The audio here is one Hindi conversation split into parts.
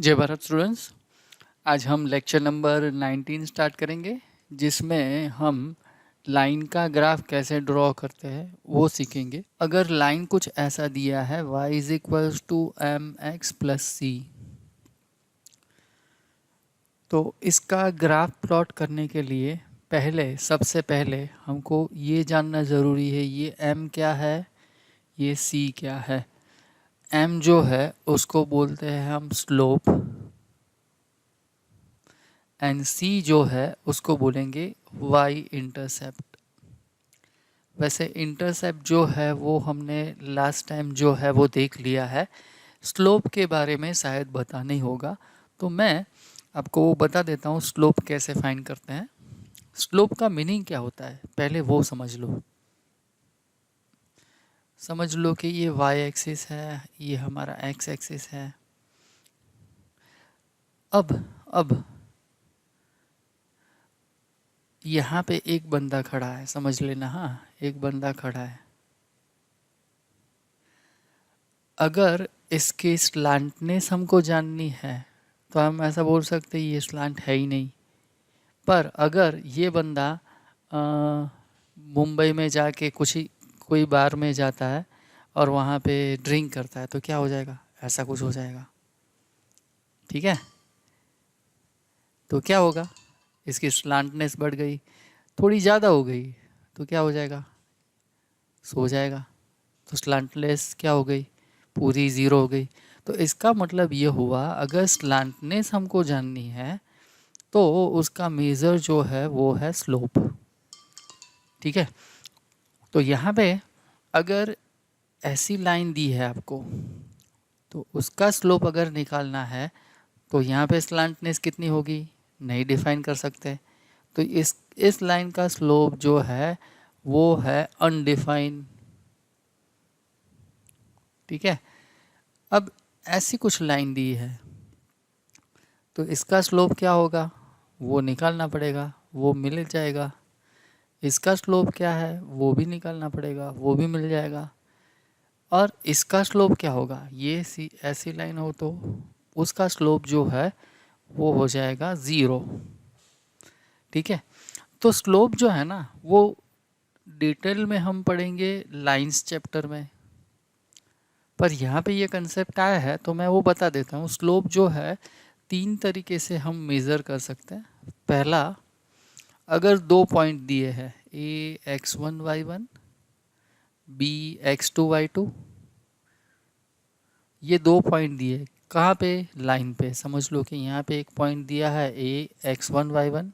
जय भारत स्टूडेंट्स। आज हम लेक्चर नंबर 19 स्टार्ट करेंगे, जिसमें हम लाइन का ग्राफ कैसे ड्रॉ करते हैं वो सीखेंगे। अगर लाइन कुछ ऐसा दिया है y is equals to m x plus c, तो इसका ग्राफ प्लॉट करने के लिए सबसे पहले हमको ये जानना ज़रूरी है ये m क्या है, ये c क्या है। m जो है उसको बोलते हैं हम स्लोप, एंड सी जो है उसको बोलेंगे वाई इंटरसेप्ट। वैसे इंटरसेप्ट जो है वो हमने लास्ट टाइम जो है वो देख लिया है, स्लोप के बारे में शायद बता नहीं होगा, तो मैं आपको बता देता हूँ स्लोप कैसे फाइंड करते हैं। स्लोप का मीनिंग क्या होता है पहले वो समझ लो कि ये वाई एक्सिस है, ये हमारा एक्स एक्सिस है। अब यहाँ पे एक बंदा खड़ा है, समझ लेना। हाँ, एक बंदा खड़ा है। अगर इसकी स्लांटनेस हमको जाननी है तो हम ऐसा बोल सकते हैं ये स्लांट है ही नहीं। पर अगर ये बंदा मुंबई में जाके कोई बार में जाता है और वहाँ पे ड्रिंक करता है तो क्या हो जाएगा, ऐसा कुछ हो जाएगा। ठीक है, तो क्या होगा, इसकी स्लांटनेस बढ़ गई, थोड़ी ज़्यादा हो गई तो क्या हो जाएगा, सो जाएगा। तो स्लांटनेस क्या हो गई, पूरी ज़ीरो हो गई। तो इसका मतलब ये हुआ अगर स्लांटनेस हमको जाननी है तो उसका मेज़र जो है वो है स्लोप। ठीक है, तो यहाँ पे अगर ऐसी लाइन दी है आपको तो उसका स्लोप अगर निकालना है तो यहाँ पे स्लांटनेस कितनी होगी नहीं डिफाइन कर सकते, तो इस लाइन का स्लोप जो है वो है अनडिफाइन। ठीक है, अब ऐसी कुछ लाइन दी है तो इसका स्लोप क्या होगा वो निकालना पड़ेगा, वो मिल जाएगा। इसका स्लोप क्या है वो भी निकालना पड़ेगा, वो भी मिल जाएगा। और इसका स्लोप क्या होगा, ये ऐसी लाइन हो तो उसका स्लोप जो है वो हो जाएगा ज़ीरो। ठीक है, तो स्लोप जो है ना वो डिटेल में हम पढ़ेंगे लाइंस चैप्टर में, पर यहाँ पे ये कंसेप्ट आया है तो मैं वो बता देता हूँ। स्लोप जो है 3 तरीके से हम मेज़र कर सकते हैं। पहला, अगर 2 पॉइंट दिए हैं ए x1 y1 B x2 y2, ये 2 पॉइंट दिए कहाँ पे, लाइन पे। समझ लो कि यहाँ पे एक पॉइंट दिया है ए x1 y1,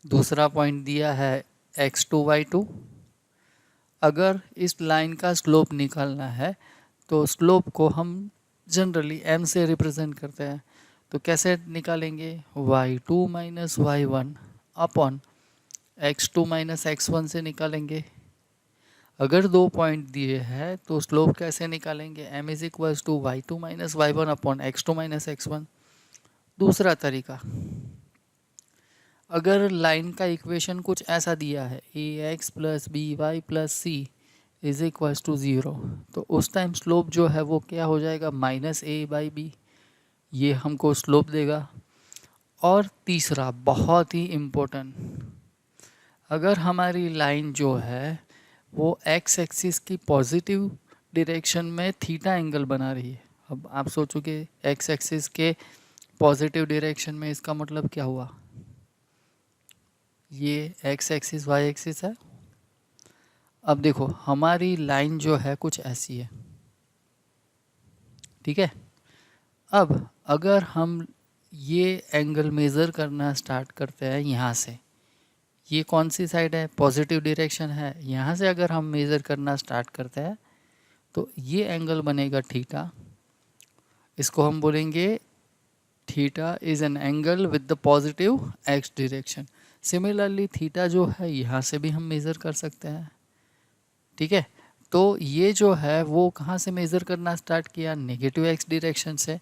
दूसरा पॉइंट दिया है x2 y2। अगर इस लाइन का स्लोप निकालना है तो स्लोप को हम जनरली m से रिप्रेजेंट करते हैं, तो कैसे निकालेंगे, y2 minus y1 upon x2 minus x1 से निकालेंगे। अगर 2 पॉइंट दिए हैं तो स्लोप कैसे निकालेंगे, m is equals to y2 minus y1 upon x2 minus x1। दूसरा तरीका, अगर लाइन का इक्वेशन कुछ ऐसा दिया है a x plus b y plus c is equals to zero, तो उस टाइम स्लोप जो है वो क्या हो जाएगा, माइनस ए बाई बी, ये हमको स्लोप देगा। और तीसरा बहुत ही इम्पोर्टेंट, अगर हमारी लाइन जो है वो एक्स एक्सिस की पॉजिटिव डायरेक्शन में थीटा एंगल बना रही है। अब आप सोचोगे एक्स एक्सिस के पॉजिटिव डायरेक्शन में, इसका मतलब क्या हुआ, ये एक्स एक्सिस वाई एक्सिस है। अब देखो हमारी लाइन जो है कुछ ऐसी है। ठीक है, अब अगर हम ये एंगल मेज़र करना स्टार्ट करते हैं यहाँ से, ये कौन सी साइड है, पॉजिटिव डायरेक्शन है, यहाँ से अगर हम मेज़र करना स्टार्ट करते हैं तो ये एंगल बनेगा थीटा। इसको हम बोलेंगे theta is an angle with the positive x direction. Similarly theta जो है यहाँ से भी हम मेज़र कर सकते हैं। ठीक है, तो ये जो है वो कहाँ से मेज़र करना स्टार्ट किया, नेगेटिव एक्स डायरेक्शन से,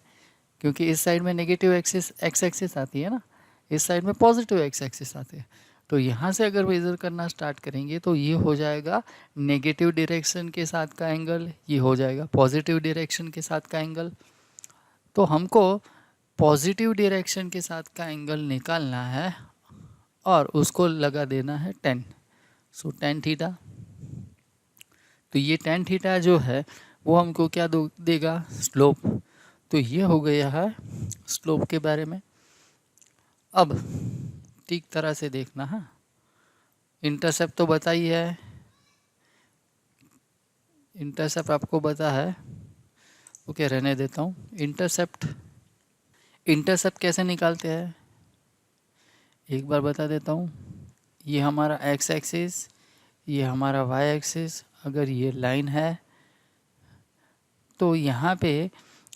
क्योंकि इस साइड में नेगेटिव एक्सिस एक्स एक्सिस आती है ना, इस साइड में पॉजिटिव एक्स एक्सिस आती है। तो यहाँ से अगर मेज़र करना स्टार्ट करेंगे तो ये हो जाएगा नेगेटिव डायरेक्शन के साथ का एंगल, ये हो जाएगा पॉजिटिव डायरेक्शन के साथ का एंगल। तो हमको पॉजिटिव डायरेक्शन के साथ का एंगल निकालना है और उसको लगा देना है 10। सो tan थीटा। तो ये tan थीटा जो है वो हमको क्या देगा, स्लोप। तो ये हो गया है स्लोप के बारे में। अब ठीक तरह से देखना है, इंटरसेप्ट तो बता ही है, इंटरसेप्ट आपको पता है, ओके रहने देता हूँ। इंटरसेप्ट कैसे निकालते हैं एक बार बता देता हूँ। ये हमारा एक्स एक्सिस, ये हमारा वाई एक्सिस। अगर ये लाइन है तो यहाँ पे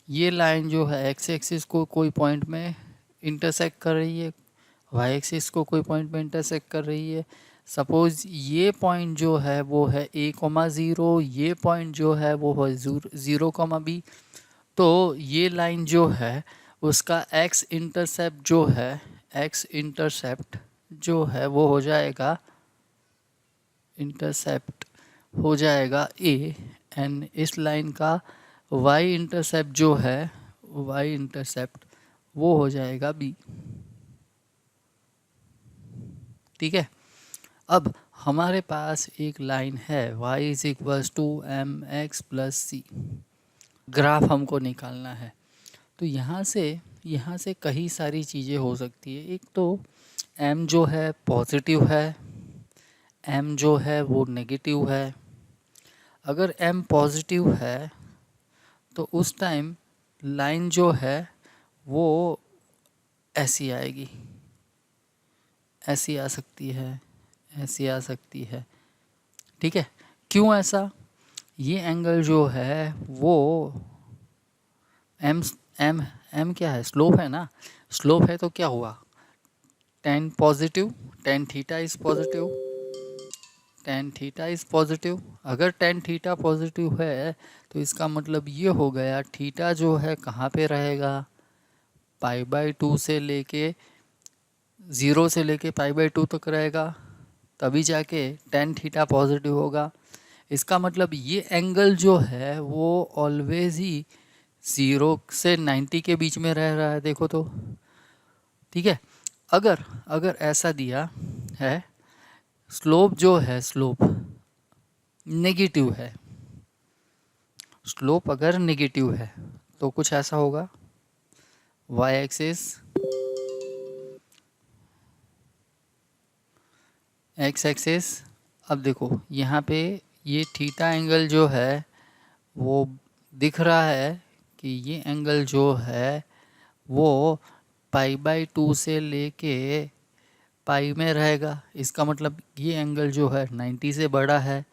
ये लाइन जो है एक्स एक्सिस को कोई पॉइंट में इंटरसेक्ट कर रही है, वाई एक्सिस को कोई पॉइंट में इंटरसेक्ट कर रही है। सपोज़ ये पॉइंट जो है वो है a,0, ये पॉइंट जो है वो है 0,b। तो ये लाइन जो है उसका एक्स इंटरसेप्ट जो है वो हो जाएगा, इंटरसेप्ट हो जाएगा a, एंड इस लाइन का वाई इंटरसेप्ट वो हो जाएगा b। ठीक है। अब हमारे पास एक लाइन है y = mx + c। ग्राफ हमको निकालना है। तो यहाँ से कई सारी चीज़ें हो सकती है। एक तो m जो है पॉजिटिव है, m जो है वो नेगेटिव है। अगर m पॉजिटिव है तो उस टाइम लाइन जो है वो ऐसी आएगी, ऐसी आ सकती है, ऐसी आ सकती है। ठीक है। क्यों ऐसा? ये एंगल जो है वो एम क्या है, स्लोप है ना। स्लोप है तो क्या हुआ, tan positive, tan theta is positive, tan theta is positive. अगर tan थीटा पॉजिटिव है तो इसका मतलब ये हो गया थीटा जो है कहाँ पे रहेगा, π/2 से लेके 0 से लेके π/2 तक रहेगा, तभी जाके tan थीटा पॉजिटिव होगा। इसका मतलब ये एंगल जो है वो ऑलवेज ही 0 से 90 के बीच में रह रहा है, देखो तो। ठीक है। अगर ऐसा दिया है, स्लोप जो है नेगेटिव है, स्लोप अगर नेगेटिव है तो कुछ ऐसा होगा, वाई एक्सिस, एक्स एक्सिस। अब देखो यहाँ पे ये थीटा एंगल जो है वो दिख रहा है कि ये एंगल जो है वो π/2 से लेके पाई में रहेगा। इसका मतलब ये एंगल जो है 90 से बड़ा है।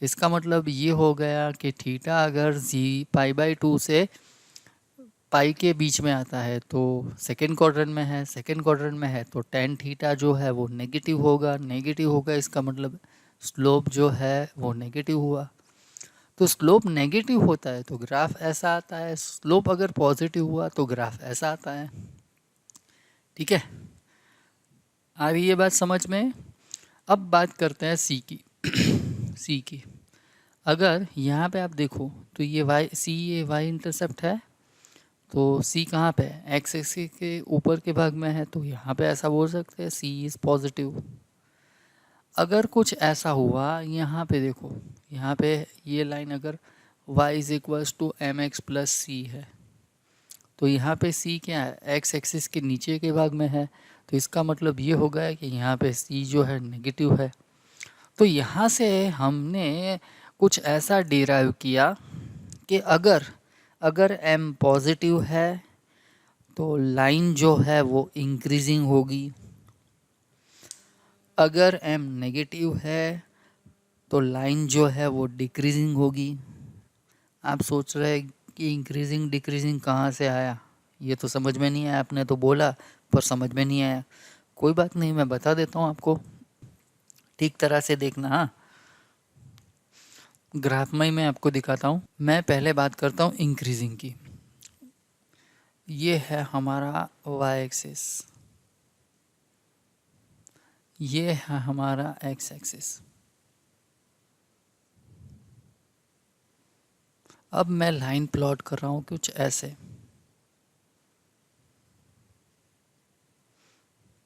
इसका मतलब ये हो गया कि थीटा अगर π/2 से पाई के बीच में आता है तो सेकेंड क्वाड्रेंट में है तो tan थीटा जो है वो नेगेटिव होगा। इसका मतलब स्लोप जो है वो नेगेटिव हुआ। तो स्लोप नेगेटिव होता है तो ग्राफ ऐसा आता है, स्लोप अगर पॉजिटिव हुआ तो ग्राफ ऐसा आता है। ठीक है, आ रही है बात समझ में। अब बात करते हैं सी की सी की। अगर यहाँ पे आप देखो तो ये वाई इंटरसेप्ट है, तो सी कहाँ पे है, एक्स एक्सिस के ऊपर के भाग में है, तो यहाँ पे ऐसा बोल सकते हैं सी इज़ पॉजिटिव। अगर कुछ ऐसा हुआ, यहाँ पे देखो, यहाँ पे ये लाइन अगर y = mx + c है तो यहाँ पे c क्या है, एक्स एक्सिस के नीचे के भाग में है, तो इसका मतलब ये हो गया कि यहाँ पे c जो है नेगेटिव है। तो यहाँ से हमने कुछ ऐसा डिराइव किया कि अगर m पॉजिटिव है तो लाइन जो है वो इंक्रीजिंग होगी, अगर m नेगेटिव है तो लाइन जो है वो डिक्रीजिंग होगी। आप सोच रहे हैं कि इंक्रीजिंग डिक्रीजिंग कहाँ से आया, ये तो समझ में नहीं आया। आपने तो बोला पर समझ में नहीं आया। कोई बात नहीं, मैं बता देता हूँ आपको, ठीक तरह से देखना। हाँ, ग्राफ में ही मैं आपको दिखाता हूँ। मैं पहले बात करता हूँ इंक्रीजिंग की। ये है हमारा वाई एक्सिस, ये है हमारा एक्स एक्सिस। अब मैं लाइन प्लॉट कर रहा हूँ कुछ ऐसे।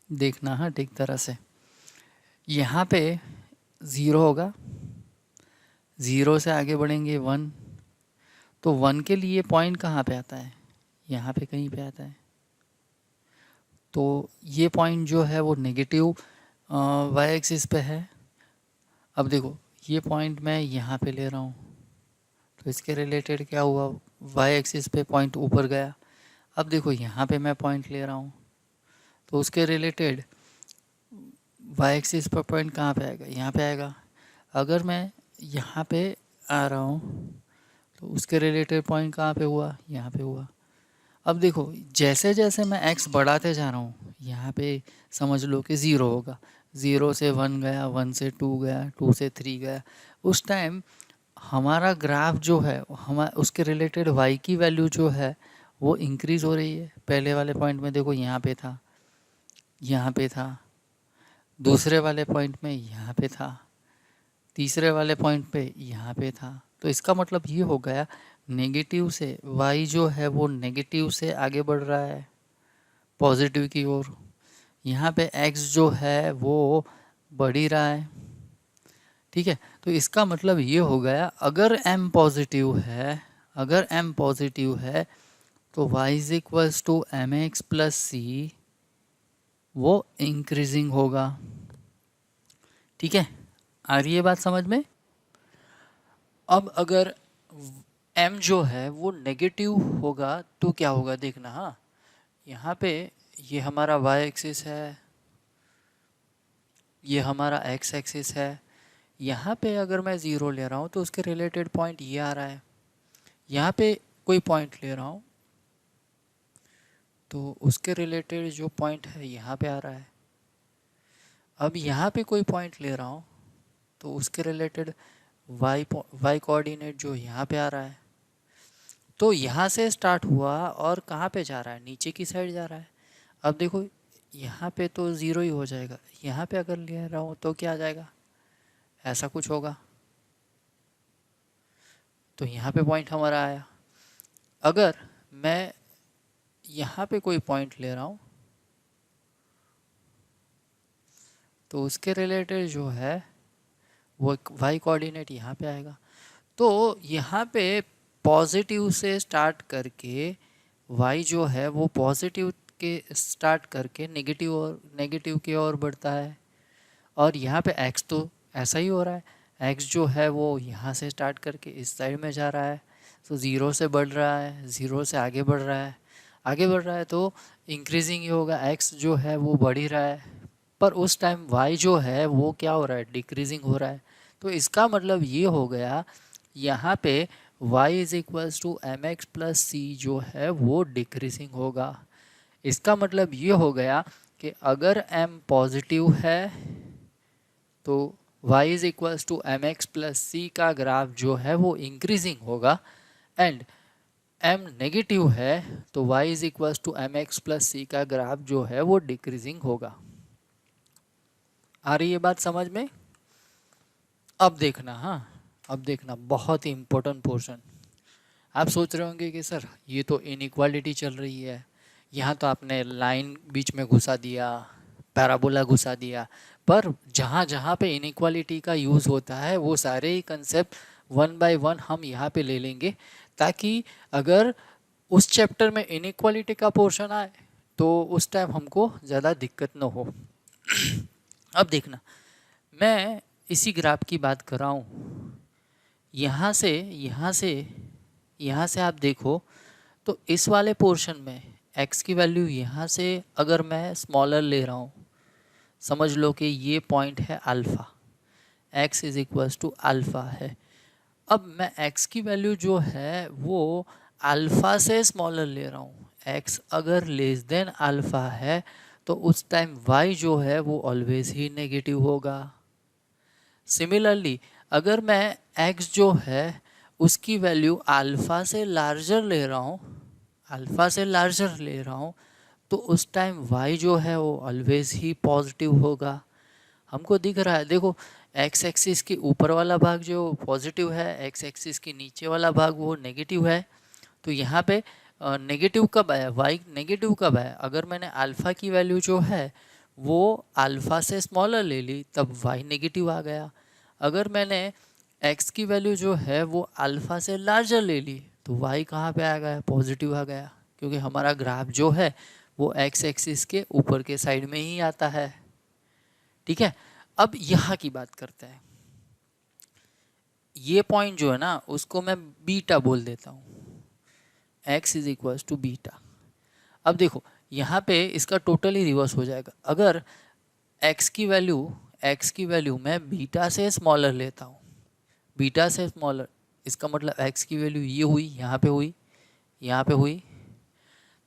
देखना हाँ ठीक तरह से। यहाँ पे 0 होगा, 0 से आगे बढ़ेंगे 1, तो 1 के लिए पॉइंट कहाँ पे आता है, यहाँ पे कहीं पे आता है। तो ये पॉइंट जो है वो नेगेटिव वाई एक्सिस पे है। अब देखो ये पॉइंट मैं यहाँ पे ले रहा हूँ, तो इसके रिलेटेड क्या हुआ, वाई एक्सिस पे पॉइंट ऊपर गया। अब देखो यहाँ पे मैं पॉइंट ले रहा हूँ, तो उसके रिलेटेड वाई एक्सिस पर पॉइंट कहाँ पे आएगा, यहाँ पे आएगा। अगर मैं यहाँ पे आ रहा हूँ तो उसके रिलेटेड पॉइंट कहाँ पे हुआ, यहाँ पे हुआ। अब देखो जैसे जैसे मैं x बढ़ाते जा रहा हूँ, यहाँ पे समझ लो कि 0 होगा, 0 से 1 गया, 1 से 2 गया, 2 से 3 गया। उस टाइम हमारा ग्राफ जो है उसके रिलेटेड y की वैल्यू जो है वो इंक्रीज़ हो रही है। पहले वाले पॉइंट में देखो यहाँ पे था, यहाँ पे था, दूसरे वाले पॉइंट में यहाँ पे था, तीसरे वाले पॉइंट पे यहाँ पे था। तो इसका मतलब ये हो गया नेगेटिव से y जो है वो नेगेटिव से आगे बढ़ रहा है पॉजिटिव की ओर। यहाँ पे x जो है वो बढ़ ही रहा है। ठीक है, तो इसका मतलब ये हो गया अगर m पॉजिटिव है, अगर m पॉजिटिव है तो y is equals to m x plus c वो इंक्रीजिंग होगा। ठीक है, आ रही है बात समझ में। अब अगर m जो है वो नेगेटिव होगा तो क्या होगा देखना। हाँ, यहाँ पे ये हमारा y एक्सिस है, ये हमारा x एक्सिस है। यहाँ पे अगर मैं 0 ले रहा हूँ तो उसके रिलेटेड पॉइंट ये आ रहा है। यहाँ पे कोई पॉइंट ले रहा हूँ तो उसके रिलेटेड जो पॉइंट है यहाँ पे आ रहा है। अब यहाँ पे कोई पॉइंट ले रहा हूँ तो उसके रिलेटेड y कोऑर्डिनेट जो यहाँ पे आ रहा है। तो यहाँ से स्टार्ट हुआ और कहाँ पे जा रहा है, नीचे की साइड जा रहा है। अब देखो यहाँ पे तो 0 ही हो जाएगा, यहाँ पे अगर ले रहा हूँ तो क्या आ जाएगा, ऐसा कुछ होगा। तो यहाँ पे पॉइंट हमारा आया। अगर मैं यहाँ पे कोई पॉइंट ले रहा हूँ तो उसके रिलेटेड जो है वो y कोऑर्डिनेट यहाँ पे आएगा। तो यहाँ पे पॉजिटिव से स्टार्ट करके y जो है वो पॉजिटिव के स्टार्ट करके नेगेटिव की ओर बढ़ता है। और यहाँ पे x तो ऐसा ही हो रहा है, x जो है वो यहाँ से स्टार्ट करके इस साइड में जा रहा है। तो 0 से बढ़ रहा है, 0 से आगे बढ़ रहा है, आगे बढ़ रहा है तो इंक्रीजिंग ही होगा, x जो है वो बढ़ ही रहा है। पर उस टाइम y जो है वो क्या हो रहा है, डिक्रीजिंग हो रहा है। तो इसका मतलब ये हो गया यहाँ पे y is equals to m x plus c जो है वो डिक्रीजिंग होगा। इसका मतलब ये हो गया कि अगर m पॉजिटिव है तो y is equals to m x plus c का ग्राफ जो है वो इंक्रीजिंग होगा। एंड m नेगेटिव है तो y is equals to m x plus c का ग्राफ जो है वो डिक्रीजिंग होगा। आ रही है बात समझ में। अब देखना, हाँ अब देखना बहुत ही इम्पोर्टेंट पोर्शन। आप सोच रहे होंगे कि सर ये तो इनइक्वालिटी चल रही है, यहाँ तो आपने लाइन बीच में घुसा दिया, पैराबोला घुसा दिया। पर जहाँ जहाँ पे इनइक्वालिटी का यूज़ होता है वो सारे ही कंसेप्ट 1 बाय 1 हम यहाँ पे ले लेंगे, ताकि अगर उस चैप्टर में इनइक्वालिटी का पोर्शन आए तो उस टाइम हमको ज़्यादा दिक्कत न हो। अब देखना, मैं इसी ग्राफ की बात कर रहा हूँ। यहाँ से आप देखो तो इस वाले पोर्शन में x की वैल्यू यहाँ से अगर मैं स्मॉलर ले रहा हूँ, समझ लो कि ये पॉइंट है alpha, x is equals to alpha है। अब मैं x की वैल्यू जो है वो अल्फ़ा से स्मॉलर ले रहा हूँ। x अगर लेस देन अल्फ़ा है तो उस टाइम y जो है वो ऑलवेज ही नेगेटिव होगा। सिमिलरली अगर मैं x जो है उसकी वैल्यू अल्फ़ा से लार्जर ले रहा हूँ, अल्फ़ा से लार्जर ले रहा हूँ, तो उस टाइम y जो है वो ऑलवेज ही पॉजिटिव होगा। हमको दिख रहा है, देखो x एक्सिस के ऊपर वाला भाग जो पॉजिटिव है, x एक्सिस के नीचे वाला भाग वो नेगेटिव है। तो यहाँ पे नेगेटिव कब आया, y नेगेटिव कब आया, अगर मैंने अल्फ़ा की वैल्यू जो है वो अल्फ़ा से स्मॉलर ले ली तब y नेगेटिव आ गया। अगर मैंने x की वैल्यू जो है वो अल्फ़ा से लार्जर ले ली तो y कहाँ पे आ गया, पॉजिटिव आ गया, क्योंकि हमारा ग्राफ जो है वो x एक्सिस के ऊपर के साइड में ही आता है। ठीक है, अब यहाँ की बात करते हैं। ये पॉइंट जो है ना उसको मैं बीटा बोल देता हूँ, x is equal to beta. अब देखो यहाँ पे इसका टोटली रिवर्स हो जाएगा। अगर x की वैल्यू मैं बीटा से स्मॉलर लेता हूँ, बीटा से स्मॉलर, इसका मतलब x की वैल्यू ये हुई, यहाँ पे हुई, यहाँ पे हुई,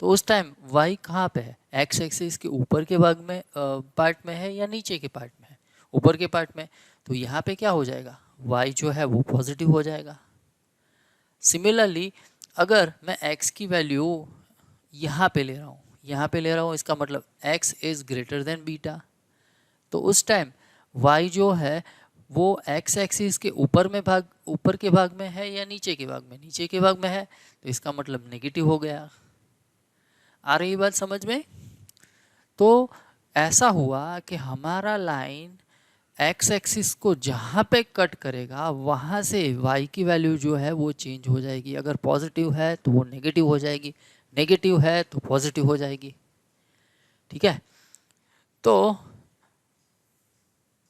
तो उस टाइम y कहाँ पे है, x एक्सिस के ऊपर के भाग में पार्ट में है या नीचे के पार्ट में है, ऊपर के पार्ट में। तो यहाँ पे क्या हो जाएगा, y जो है वो पॉजिटिव हो जाएगा। सिमिलरली अगर मैं x की वैल्यू यहाँ पे ले रहा हूँ, यहाँ पे ले रहा हूँ, इसका मतलब x is greater than beta, तो उस टाइम y जो है वो x एक्सिस के ऊपर के भाग में है या नीचे के भाग में, नीचे के भाग में है, तो इसका मतलब नेगेटिव हो गया। आ रही बात समझ में? तो ऐसा हुआ कि हमारा लाइन x एक्सिस को जहाँ पे कट करेगा वहाँ से y की वैल्यू जो है वो चेंज हो जाएगी। अगर पॉजिटिव है तो वो नेगेटिव हो जाएगी, नेगेटिव है तो पॉजिटिव हो जाएगी। ठीक है, तो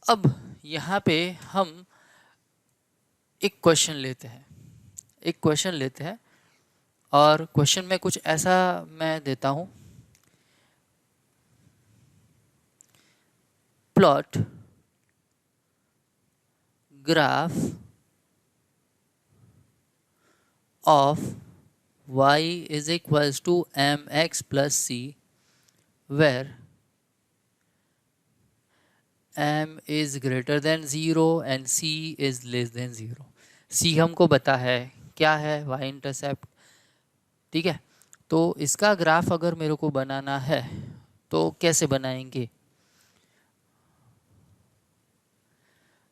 अब यहाँ पे हम एक क्वेश्चन लेते हैं, और क्वेश्चन में कुछ ऐसा मैं देता हूँ, plot graph of y is equals to mx plus c where m is greater than 0 and c is less than 0। c हमको पता है क्या है, y इंटरसेप्ट। ठीक है, तो इसका ग्राफ अगर मेरे को बनाना है तो कैसे बनाएंगे?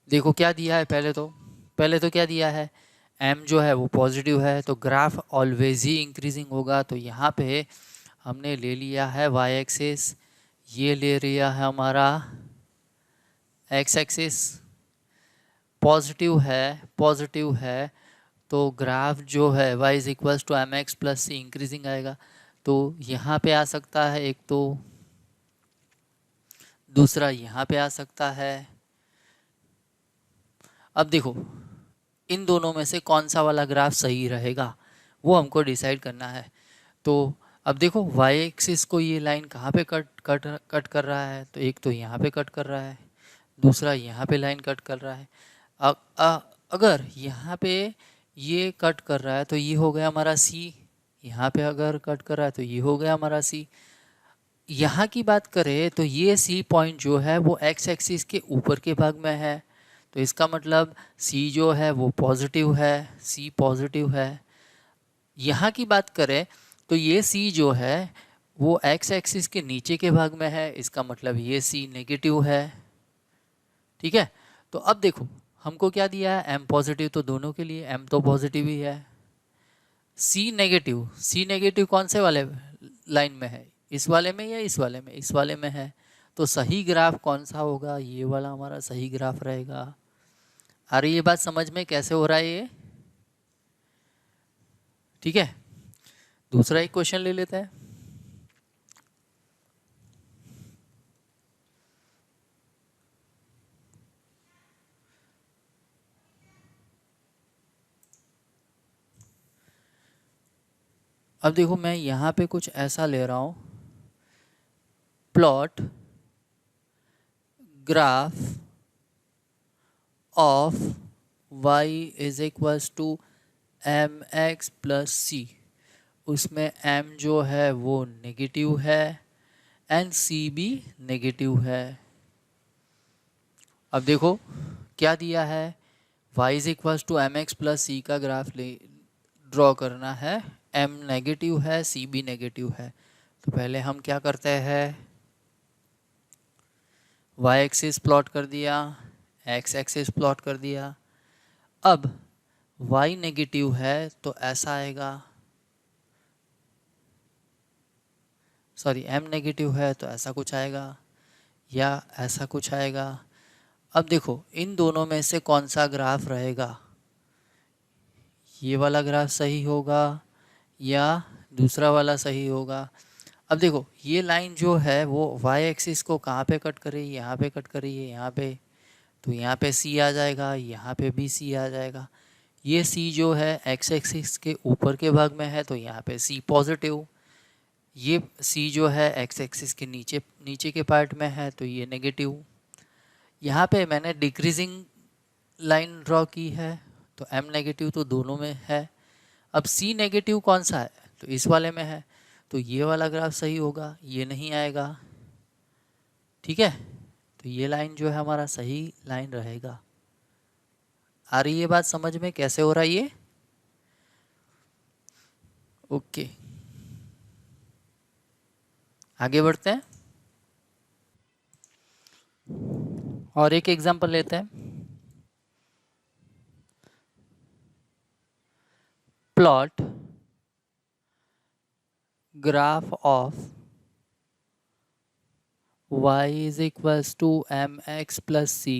देखो क्या दिया है, पहले तो क्या दिया है, m जो है वो पॉजिटिव है तो ग्राफ ऑलवेज ही इंक्रीजिंग होगा। तो यहाँ पे हमने ले लिया है y एक्सिस, ये ले लिया है हमारा x एक्सिस, पॉजिटिव है तो ग्राफ जो है y is equals to m x plus c increasing आएगा। तो यहाँ पे आ सकता है एक, तो दूसरा यहाँ पे आ सकता है। अब देखो इन दोनों में से कौन सा वाला ग्राफ सही रहेगा वो हमको डिसाइड करना है। तो अब देखो y एक्सिस को ये लाइन कहाँ पे कट कर रहा है, तो एक तो यहाँ पे कट कर रहा है, दूसरा यहाँ पे लाइन कट कर रहा है। अगर यहाँ पे ये कट कर रहा है तो ये हो गया हमारा c, यहाँ पे अगर कट कर रहा है तो ये हो गया हमारा c। यहाँ की बात करें तो ये c पॉइंट जो है वो x एक्सिस के ऊपर के भाग में है, तो इसका मतलब c जो है वो पॉजिटिव है, c पॉजिटिव है। यहाँ की बात करें तो ये c जो है वो x एक्सिस के नीचे के भाग में है, इसका मतलब ये c नेगेटिव है। ठीक है, तो अब देखो हमको क्या दिया है, m पॉजिटिव, तो दोनों के लिए m तो पॉजिटिव ही है। c नेगेटिव कौन से वाले लाइन में है, इस वाले में या इस वाले में, इस वाले में है। तो सही ग्राफ कौन सा होगा, ये वाला हमारा सही ग्राफ रहेगा। आ रही ये बात समझ में कैसे हो रहा है ये? ठीक है, दूसरा एक क्वेश्चन ले लेते हैं। अब देखो मैं यहाँ पे कुछ ऐसा ले रहा हूँ, plot graph of y is equals to m x plus c. उसमें m जो है वो नेगेटिव है एंड c भी नेगेटिव है। अब देखो क्या दिया है, y is equals to m x plus c का ग्राफ ड्रॉ करना है, m नेगेटिव है, c भी नेगेटिव है। तो पहले हम क्या करते हैं, y एक्सिस प्लॉट कर दिया, x एक्सिस प्लॉट कर दिया। अब y नेगेटिव है तो ऐसा आएगा, सॉरी m नेगेटिव है तो ऐसा कुछ आएगा, या ऐसा कुछ आएगा। अब देखो इन दोनों में से कौन सा ग्राफ रहेगा, ये वाला ग्राफ सही होगा या दूसरा वाला सही होगा। अब देखो ये लाइन जो है वो वाई एक्सिस को कहाँ पे कट कर रही है, यहाँ पे कट कर रही है, यहाँ पे, तो यहाँ पे सी आ जाएगा, यहाँ पे भी सी आ जाएगा। ये सी जो है एक्स एक्सिस के ऊपर के भाग में है तो यहाँ पे सी पॉजिटिव, ये सी जो है एक्स एक्सिस के नीचे नीचे के पार्ट में है तो ये नेगेटिव। यहाँ पे मैंने डिक्रीजिंग लाइन ड्रॉ की है तो एम नेगेटिव तो दोनों में है। अब सी नेगेटिव कौन सा है, तो इस वाले में है, तो ये वाला ग्राफ सही होगा, ये नहीं आएगा। ठीक है, तो ये लाइन जो है हमारा सही लाइन रहेगा। आ रही है बात समझ में कैसे हो रहा है ये? ओके, आगे बढ़ते हैं और एक एग्जांपल लेते हैं। Plot graph of y is equals to mx plus c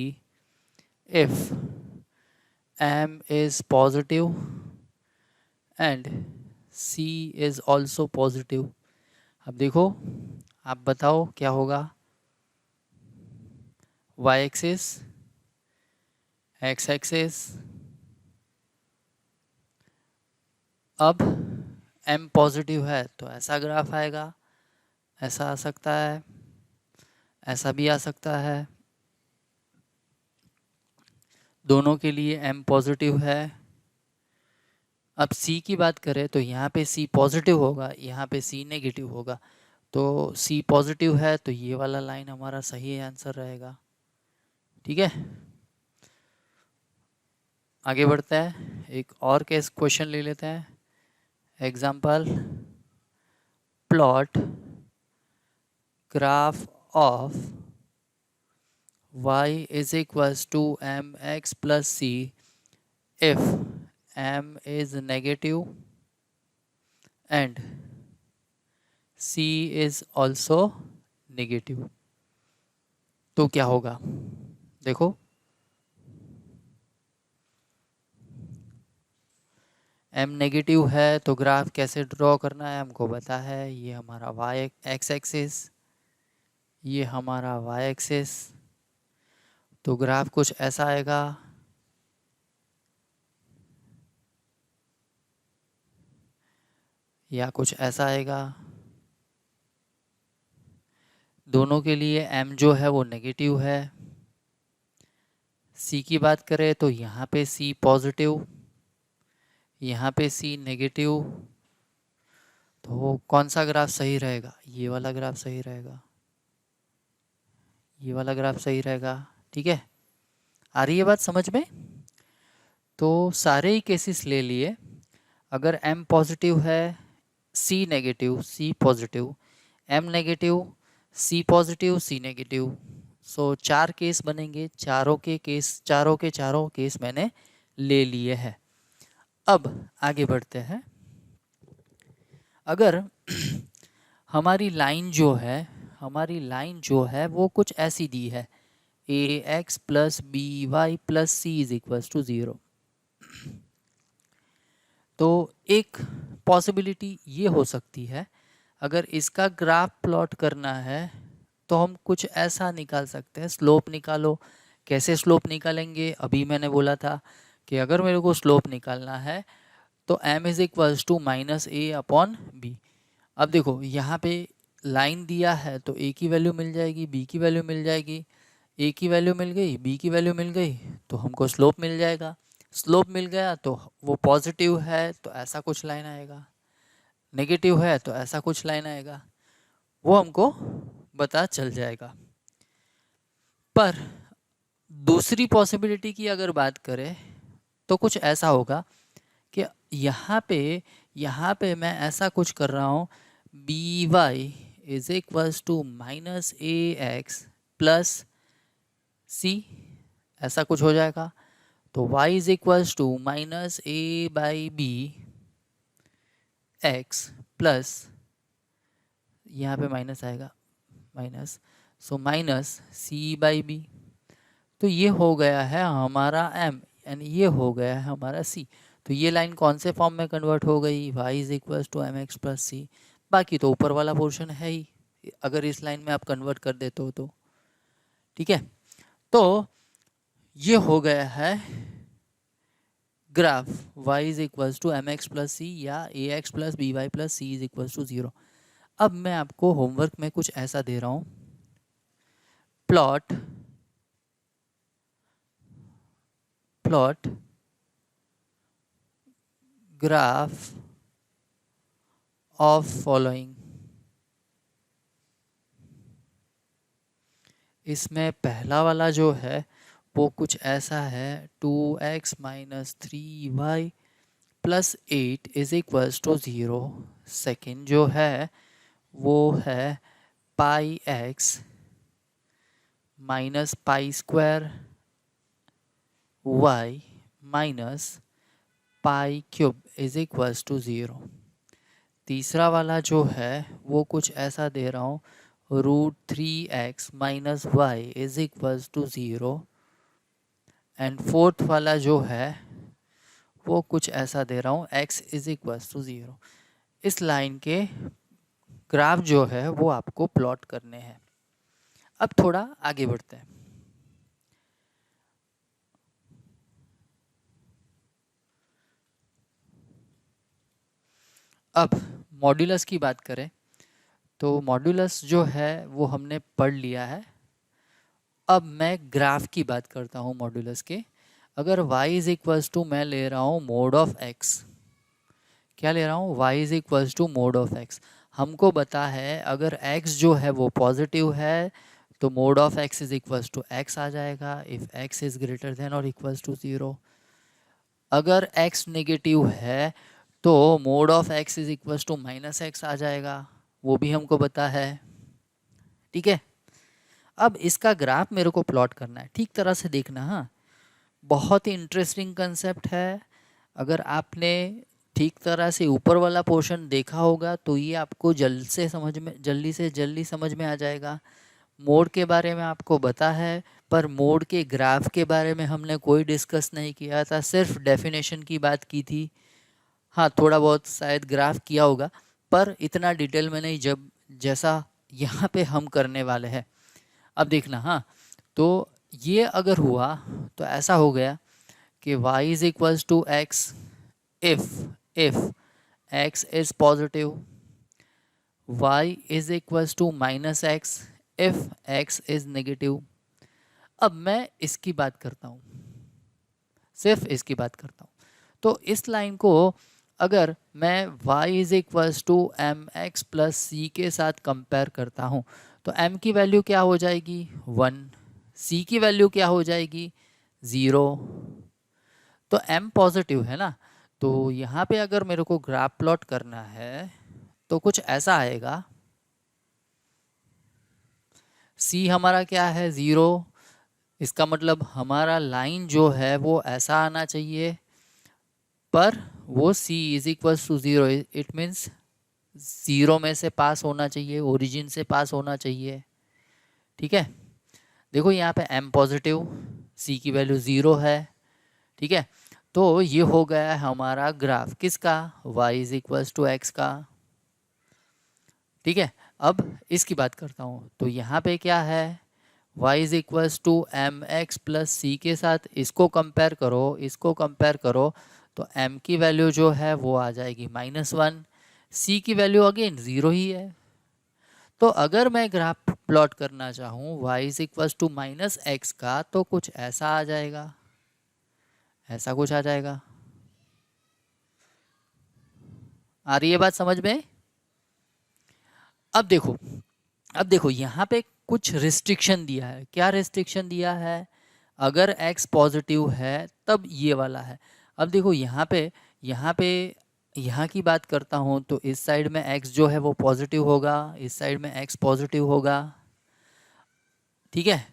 if m is positive and c is also positive। अब देखो आप बताओ क्या होगा, y एक्सिस, x एक्सिस, अब m पॉजिटिव है तो ऐसा ग्राफ आएगा, ऐसा आ सकता है, ऐसा भी आ सकता है, दोनों के लिए m पॉजिटिव है। अब c की बात करें तो यहाँ पे c पॉजिटिव होगा, यहाँ पे c नेगेटिव होगा, तो c पॉजिटिव है तो ये वाला लाइन हमारा सही आंसर रहेगा। ठीक है, आगे बढ़ते हैं, एक और केस क्वेश्चन ले लेते हैं। Example, plot graph of y is equals to mx plus c if m is negative and c is also negative। तो क्या होगा, देखो m नेगेटिव है तो ग्राफ कैसे ड्रॉ करना है हमको पता है, ये हमारा y एक्स एक्सिस, ये हमारा y एक्सिस, तो ग्राफ कुछ ऐसा आएगा, या कुछ ऐसा आएगा। दोनों के लिए m जो है वो नेगेटिव है। c की बात करें तो यहाँ पे c पॉजिटिव, यहाँ पे c नेगेटिव, तो कौन सा ग्राफ सही रहेगा, ये वाला ग्राफ सही रहेगा, ये वाला ग्राफ सही रहेगा। ठीक है, आ रही है बात समझ में? तो सारे ही केसेस ले लिए, अगर m पॉजिटिव है, c negative, c positive, m negative, c positive, c negative, so 4 case बनेंगे, चारों के चारों केस मैंने ले लिए हैं। अब आगे बढ़ते हैं, अगर हमारी लाइन जो है वो कुछ ऐसी दी है, a x plus b y plus c is equals to 0, तो एक पॉसिबिलिटी ये हो सकती है, अगर इसका ग्राफ प्लॉट करना है तो हम कुछ ऐसा निकाल सकते हैं, स्लोप निकालो। कैसे स्लोप निकालेंगे, अभी मैंने बोला था कि अगर मेरे को स्लोप निकालना है तो m is equals to minus a upon b. अब देखो यहाँ पे लाइन दिया है तो a की वैल्यू मिल जाएगी, b की वैल्यू मिल जाएगी, a की वैल्यू मिल गई, b की वैल्यू मिल गई, तो हमको स्लोप मिल जाएगा। स्लोप मिल गया तो वो पॉजिटिव है तो ऐसा कुछ लाइन आएगा, नेगेटिव है तो ऐसा कुछ लाइन आएगा, वो हमको पता चल जाएगा। पर दूसरी पॉसिबिलिटी की अगर बात करें तो कुछ ऐसा होगा कि यहाँ पे मैं ऐसा कुछ कर रहा हूँ, b y is equals to minus a x plus c, ऐसा कुछ हो जाएगा। तो y is equals to minus a by b x plus, यहाँ पे माइनस आएगा, माइनस, सो माइनस c/b। तो ये हो गया है हमारा m एंड ये हो गया है हमारा c। तो ये लाइन कौन से फॉर्म में कन्वर्ट हो गई, y is equal to m x plus c. बाकी तो ऊपर वाला पोर्शन है ही, अगर इस लाइन में आप कन्वर्ट कर देते हो तो। ठीक है, तो ये हो गया है graph y is equal to m x plus c या a x plus b y plus c is equal to 0। अब मैं आपको होमवर्क में कुछ ऐसा दे रहा हूँ, प्लॉट ग्राफ ऑफ फॉलोइंग। इसमें पहला वाला जो है वो कुछ ऐसा है, 2x minus 3y plus 8 is equals to 0। Second जो है वो है pi x minus pi square y minus pi cube is equals to 0। तीसरा वाला जो है वो कुछ ऐसा दे रहा हूँ, √3x minus y is equals to 0। And fourth वाला जो है वो कुछ ऐसा दे रहा हूँ, x इज इक्वल्स टू 0। इस लाइन के ग्राफ जो है वो आपको प्लॉट करने हैं। अब थोड़ा आगे बढ़ते हैं। अब मॉड्यूलस की बात करें तो मॉड्यूलस जो है वो हमने पढ़ लिया है। अब मैं ग्राफ की बात करता हूँ मॉड्यूलस के। अगर y इज इक्वल्स टू, मैं ले रहा हूँ मोड ऑफ x। क्या ले रहा हूँ, y is equals to mod of x। हमको बता है अगर x जो है वो पॉजिटिव है तो mod of x is equals to x आ जाएगा, if x is greater than और इक्वल्स टू 0। अगर x नेगेटिव है तो mod of x is equals to minus x आ जाएगा, वो भी हमको पता है। ठीक है, अब इसका ग्राफ मेरे को प्लॉट करना है, ठीक तरह से देखना। हाँ, बहुत ही इंटरेस्टिंग कंसेप्ट है। अगर आपने ठीक तरह से ऊपर वाला पोर्शन देखा होगा तो ये आपको जल्दी समझ में आ जाएगा। मोड के बारे में आपको पता है, पर मोड के ग्राफ के बारे में हमने कोई डिस्कस नहीं किया था, सिर्फ डेफिनेशन की बात की थी। हाँ, थोड़ा बहुत शायद ग्राफ किया होगा, पर इतना डिटेल में नहीं, जब जैसा यहाँ पे हम करने वाले हैं। अब देखना, हाँ, तो ये अगर हुआ तो ऐसा हो गया कि y is equals to x if x is positive, y is equals to minus x if x is negative. अब मैं इसकी बात करता हूँ, सिर्फ इसकी बात करता हूँ। तो इस लाइन को अगर मैं y is equals to m x plus c के साथ कंपेयर करता हूँ तो m की वैल्यू क्या हो जाएगी, 1। c की वैल्यू क्या हो जाएगी, 0। तो m पॉजिटिव है ना, तो यहाँ पे अगर मेरे को ग्राफ प्लॉट करना है तो कुछ ऐसा आएगा। c हमारा क्या है, 0। इसका मतलब हमारा लाइन जो है वो ऐसा आना चाहिए, पर वो c is equal to 0। It means 0 में से पास होना चाहिए, ओरिजिन से पास होना चाहिए। ठीक है, देखो यहाँ पे m पॉजिटिव, c की वैल्यू 0 है। ठीक है, तो ये हो गया है हमारा ग्राफ किसका, y is equal to x का। ठीक है, अब इसकी बात करता हूँ तो यहाँ पे क्या है, y is equal to m x plus c के साथ इसको कंपेयर करो तो m की वैल्यू जो है वो आ जाएगी -1, c की वैल्यू अगेन 0 ही है। तो अगर मैं ग्राफ प्लॉट करना चाहूँ y is equal to minus x का तो कुछ ऐसा आ जाएगा, ऐसा कुछ आ जाएगा। आ रही है बात समझ में? अब देखो यहाँ पे कुछ रिस्ट्रिक्शन दिया है। क्या रिस्ट्रिक्शन दिया है, अगर x पॉजिटिव है तब ये वाला है। अब देखो यहाँ की बात करता हूँ तो इस साइड में x जो है वो पॉजिटिव होगा, इस साइड में x पॉजिटिव होगा। ठीक है,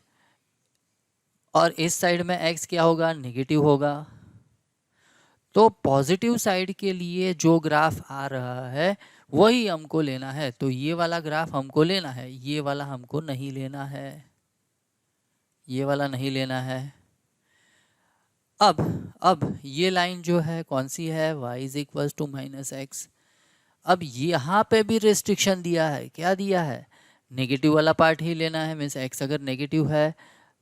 और इस साइड में x क्या होगा, नेगेटिव होगा। तो पॉजिटिव साइड के लिए जो ग्राफ आ रहा है वही हमको लेना है। तो ये वाला ग्राफ हमको लेना है, ये वाला हमको नहीं लेना है, ये वाला नहीं लेना है। अब ये लाइन जो है कौन सी है, y is equal to minus x. अब यहाँ पे भी रेस्ट्रिक्शन दिया है, क्या दिया है, नेगेटिव वाला पार्ट ही लेना है। मीन्स x अगर नेगेटिव है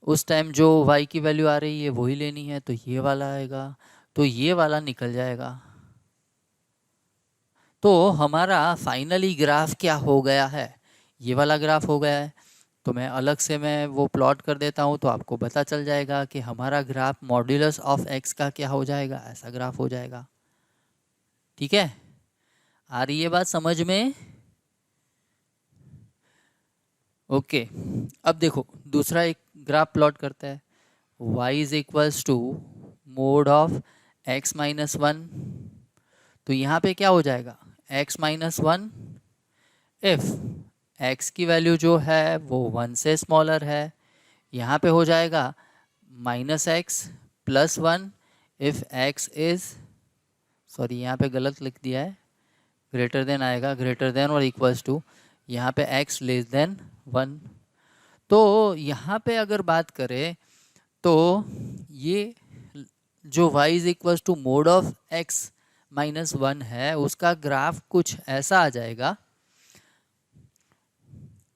उस टाइम जो y की वैल्यू आ रही है वही लेनी है, तो ये वाला आएगा, तो ये वाला निकल जाएगा। तो हमारा फाइनली ग्राफ क्या हो गया है, ये वाला ग्राफ हो गया है। तो मैं अलग से मैं वो प्लॉट कर देता हूँ तो आपको पता चल जाएगा कि हमारा ग्राफ मॉड्यूलस ऑफ x का क्या हो जाएगा, ऐसा ग्राफ हो जाएगा। ठीक है, आ रही है बात समझ में? ओके, अब देखो दूसरा एक ग्राफ प्लॉट करते हैं। y is equals to mod of x minus one. तो यहाँ पे क्या हो जाएगा, x minus one if x की वैल्यू जो है वो 1 से स्मॉलर है। यहाँ पे हो जाएगा minus x plus one if x is, sorry यहाँ पे गलत लिख दिया है, ग्रेटर देन आएगा, ग्रेटर देन और इक्वल्स टू, यहाँ पे x लेस देन वन। तो यहाँ पे अगर बात करें तो ये जो y is equals to mod of x minus one है उसका ग्राफ कुछ ऐसा आ जाएगा।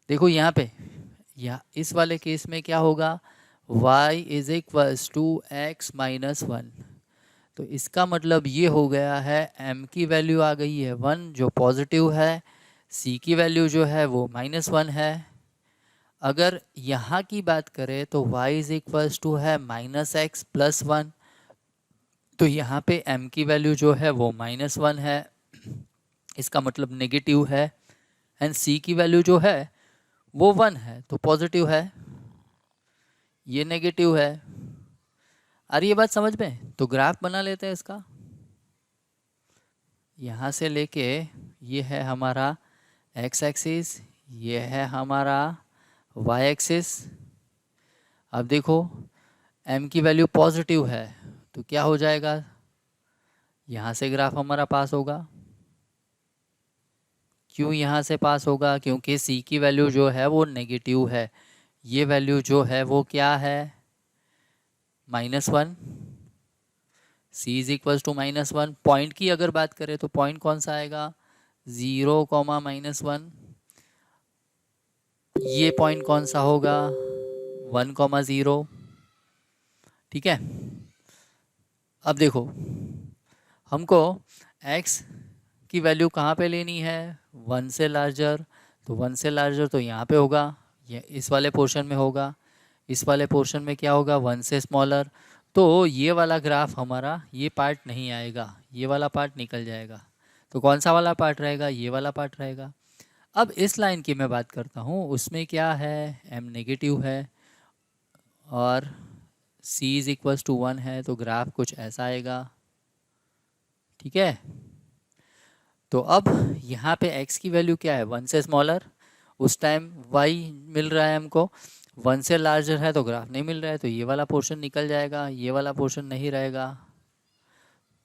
देखो यहाँ पे इस वाले केस में क्या होगा, y is equals to x minus one. तो इसका मतलब ये हो गया है m की वैल्यू आ गई है 1 जो पॉजिटिव है, c की वैल्यू जो है वो माइनस वन है। अगर यहाँ की बात करें तो y इज इक्वल्स टू है माइनस एक्स प्लस वन। तो यहाँ पे m की वैल्यू जो है वो माइनस वन है, इसका मतलब नेगेटिव है। एंड c की वैल्यू जो है वो वन है तो पॉजिटिव है, ये नेगेटिव है। आ रही है बात समझ में? तो ग्राफ बना लेते हैं इसका। यहाँ से लेके ये है हमारा x एक्सिस, ये है हमारा y एक्सिस। अब देखो m की वैल्यू पॉजिटिव है तो क्या हो जाएगा, यहाँ से ग्राफ हमारा पास होगा। क्यों यहाँ से पास होगा, क्योंकि c की वैल्यू जो है वो नेगेटिव है, ये वैल्यू जो है वो क्या है, minus one. C is equals to minus one. Point की अगर बात करें तो पॉइंट कौन सा आएगा, 0 कॉमा माइनस वन। ये पॉइंट कौन सा होगा, 1 कॉमा 0। ठीक है, अब देखो हमको x की वैल्यू कहाँ पे लेनी है, 1 से लार्जर। तो 1 से लार्जर तो यहाँ पे होगा, ये इस वाले पोर्शन में होगा। इस वाले पोर्शन में क्या होगा, 1 से स्मॉलर। तो ये वाला ग्राफ हमारा ये पार्ट नहीं आएगा, ये वाला पार्ट निकल जाएगा। तो कौन सा वाला पार्ट रहेगा, ये वाला पार्ट रहेगा। अब इस लाइन की मैं बात करता हूँ, उसमें क्या है, m नेगेटिव है और c इज इक्वल्स टू 1 है, तो ग्राफ कुछ ऐसा आएगा। ठीक है, तो अब यहाँ पे x की वैल्यू क्या है, 1 से स्मॉलर। उस टाइम y मिल रहा है हमको, 1 से लार्जर है तो ग्राफ नहीं मिल रहा है, तो ये वाला पोर्शन निकल जाएगा, ये वाला पोर्शन नहीं रहेगा,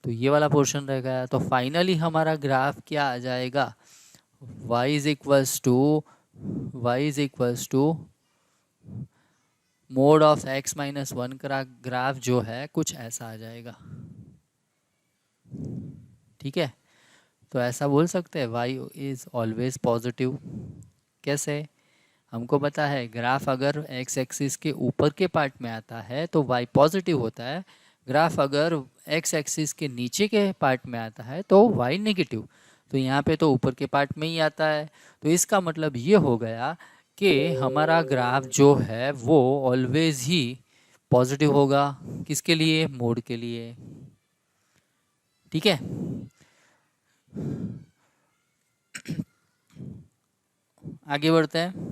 तो ये वाला पोर्शन रह गया। तो फाइनली हमारा ग्राफ क्या आ जाएगा, y is equals to mod of x minus one का ग्राफ जो है कुछ ऐसा आ जाएगा। ठीक है, तो ऐसा बोल सकते हैं y इज़ ऑलवेज पॉजिटिव। कैसे, हमको पता है ग्राफ अगर x एक्सिस के ऊपर के पार्ट में आता है तो y पॉजिटिव होता है, ग्राफ अगर x एक्सिस के नीचे के पार्ट में आता है तो y नेगेटिव। तो यहाँ पे तो ऊपर के पार्ट में ही आता है, तो इसका मतलब ये हो गया कि हमारा ग्राफ जो है वो ऑलवेज ही पॉजिटिव होगा। किसके लिए, मोड के लिए। ठीक है, आगे बढ़ते हैं।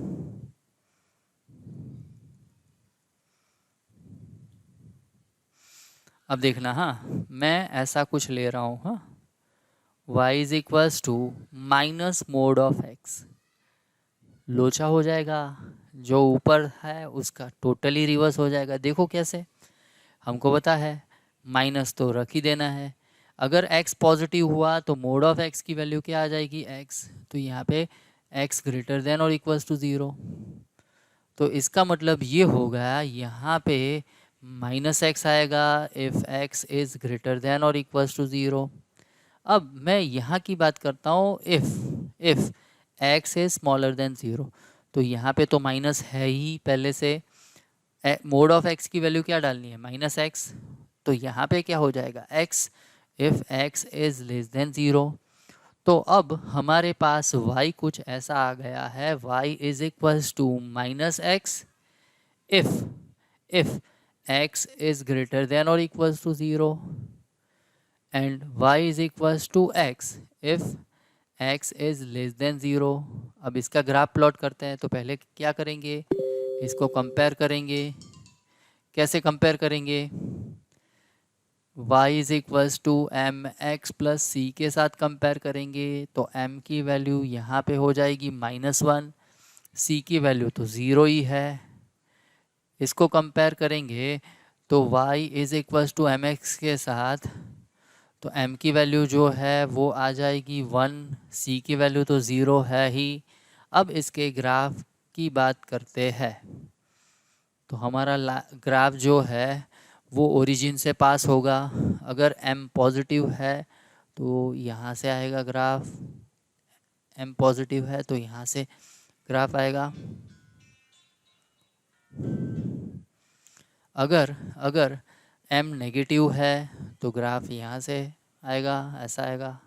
अब देखना, हाँ मैं ऐसा कुछ ले रहा हूँ, हाँ y is equals to minus mod of x। लोचा हो जाएगा, जो ऊपर है उसका टोटली रिवर्स हो जाएगा। देखो कैसे, हमको पता है माइनस तो रख ही देना है। अगर x पॉजिटिव हुआ तो मोड ऑफ x की वैल्यू क्या आ जाएगी, x। तो यहाँ पे x ग्रेटर देन और इक्वल्स टू 0। तो इसका मतलब ये होगा यहाँ पे -x आएगा if x is greater than और इक्वल्स टू 0। अब मैं यहाँ की बात करता हूँ if x is smaller than 0। तो यहाँ पे तो माइनस है ही पहले से। मोड ऑफ x की वैल्यू क्या डालनी है, -x। तो यहाँ पे क्या हो जाएगा, x if x is less than 0। तो अब हमारे पास y कुछ ऐसा आ गया है, y is equals to -x if x is greater than और equals to 0 and y is equals to x if x is less than 0। अब इसका ग्राफ प्लॉट करते हैं। तो पहले क्या करेंगे, इसको कंपेयर करेंगे। कैसे कंपेयर करेंगे, y is equals to m x plus c के साथ कंपेयर करेंगे। तो m की वैल्यू यहाँ पे हो जाएगी -1, c की वैल्यू तो 0 ही है। इसको कंपेयर करेंगे तो y is equals to m x के साथ, तो m की वैल्यू जो है वो आ जाएगी 1, c की वैल्यू तो 0 है ही। अब इसके ग्राफ की बात करते हैं। तो हमारा ग्राफ जो है वो ओरिजिन से पास होगा। अगर m पॉजिटिव है तो यहाँ से आएगा ग्राफ, m पॉजिटिव है तो यहाँ से ग्राफ आएगा। अगर m नेगेटिव है तो ग्राफ यहाँ से आएगा, ऐसा आएगा,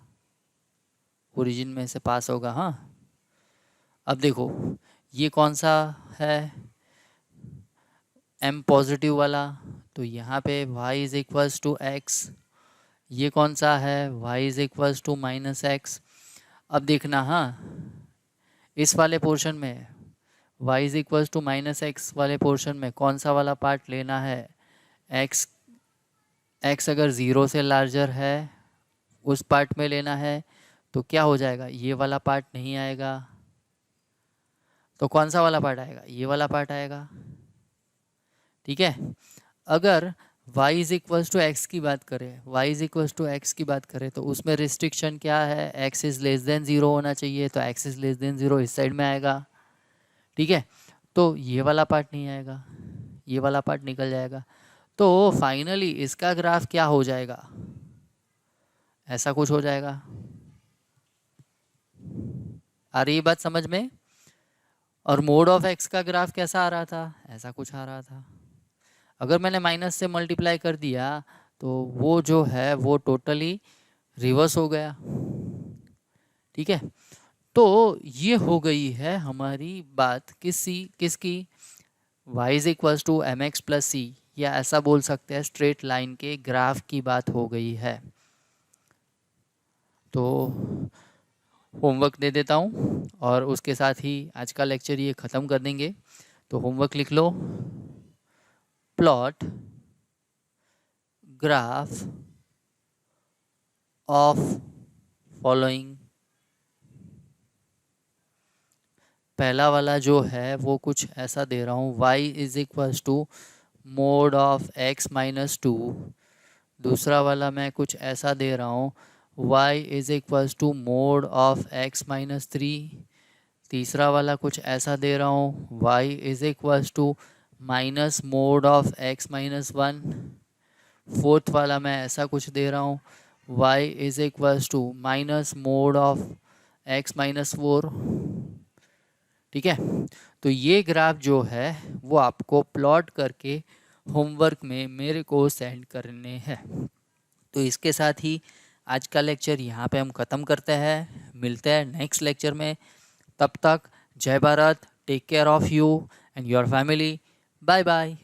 ओरिजिन में से पास होगा। हाँ, अब देखो ये कौन सा है, m पॉजिटिव वाला। तो यहाँ पे y is equals to x। ये कौन सा है, y is equals to -x। अब देखना, हाँ, इस वाले पोर्शन में y is equals to -x वाले पोर्शन में कौन सा वाला पार्ट लेना है, x अगर 0 से लार्जर है उस पार्ट में लेना है। तो क्या हो जाएगा, ये वाला पार्ट नहीं आएगा। तो कौन सा वाला पार्ट आएगा, ये वाला पार्ट आएगा। ठीक है। अगर y is equals to x की बात करें, y is equals to x की बात करें तो उसमें रिस्ट्रिक्शन क्या है, x इज़ लेस देन 0 होना चाहिए। तो x इज़ लेस देन 0 इस साइड में आएगा। ठीक है, तो ये वाला पार्ट नहीं आएगा, ये वाला पार्ट निकल जाएगा। तो फाइनली इसका ग्राफ क्या हो जाएगा, ऐसा कुछ हो जाएगा। आ रही बात समझ में। और मोड ऑफ x का ग्राफ कैसा आ रहा था, ऐसा कुछ आ रहा था। अगर मैंने माइनस से मल्टीप्लाई कर दिया तो वो जो है वो टोटली रिवर्स हो गया। ठीक है, तो ये हो गई है हमारी बात किसकी, y is equals to m x plus c, या ऐसा बोल सकते हैं स्ट्रेट लाइन के ग्राफ की बात हो गई है। तो होमवर्क दे देता हूँ और उसके साथ ही आज का लेक्चर ये ख़त्म कर देंगे। तो होमवर्क लिख लो, प्लॉट ग्राफ ऑफ फॉलोइंग। पहला वाला जो है वो कुछ ऐसा दे रहा हूँ, y is equals to mod of x minus 2। दूसरा वाला मैं कुछ ऐसा दे रहा हूँ, y is equals to mod of x minus 3। तीसरा वाला कुछ ऐसा दे रहा हूँ, y is equals to minus mod of x minus 1। Fourth वाला मैं ऐसा कुछ दे रहा हूँ, y is equals to minus mod of x minus 4। ठीक है, तो ये ग्राफ जो है वो आपको प्लॉट करके होमवर्क में मेरे को सेंड करने हैं। तो इसके साथ ही आज का लेक्चर यहाँ पे हम ख़त्म करते हैं। मिलते हैं नेक्स्ट लेक्चर में। तब तक जय Bharat, take care of you and your family. Bye bye.